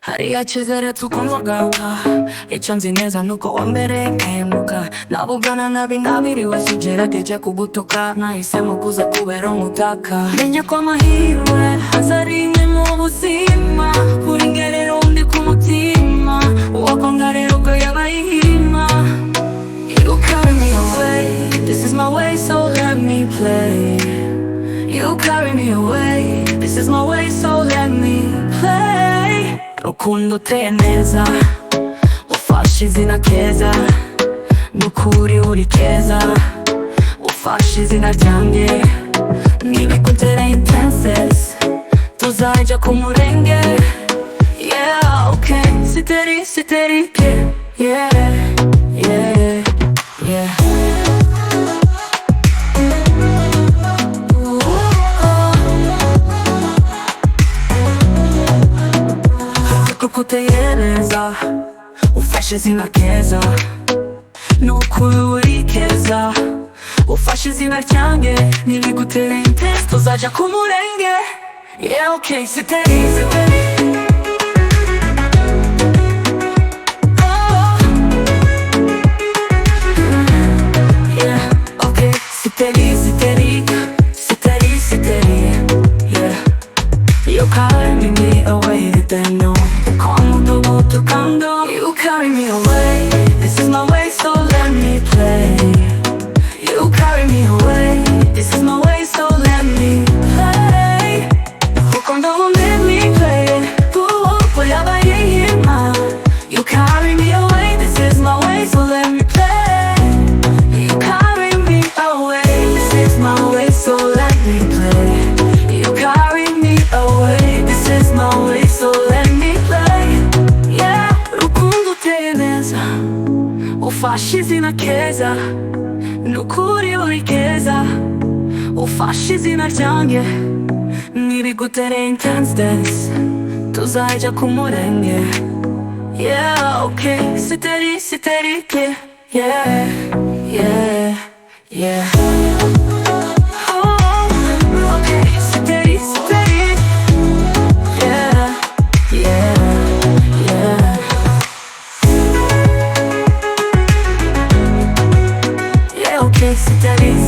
hariya cyizere tukumvugaga icyo nzi neza nuko wambereye nkemuka navugana nabi nabiriwe sugerageje kugutuka nahisemo kuza kubera umutaka menye ko amahirwe azari imwe mu buzima kuri nge rero ndi ku mutima uwakwanga rero ubwo yabaye ihima. You carry me away, this is my way so let me play. You carry me away, this is my way so let me play. Rukundo uteye neza ufashe izina keza nukuri uri keza ufashe izina ryanjye nibikutere intenses tuzajya ku murenge. Yeah, okay, SiteriG, yeah, yeah, yeah. Uteye neza ufashe izina keza nukuri uri keza ufashe izina ryanjye nibigutere intense tuzajya ku murenge. Yeah, okay, SiteriG. You carry me away, then no Rukundo. You carry me away, this is my way, so let me play. You carry me away, this is my way, so let me play. Rukundo, let me play. Ooh, yabaye ihima. You carry me away, this is my way, so let me play. You carry me away, this is my way, so let me play. You carry me away, this is my way, so let me play. Yeah, Rukundo uteye neza ufashe izina keza nukuri uri keza ufashe izina ryanjye nibigutere intense tuzajya ku murenge. Yeah, okay, SiteriG, yeah, yeah, yeah. SiteriG.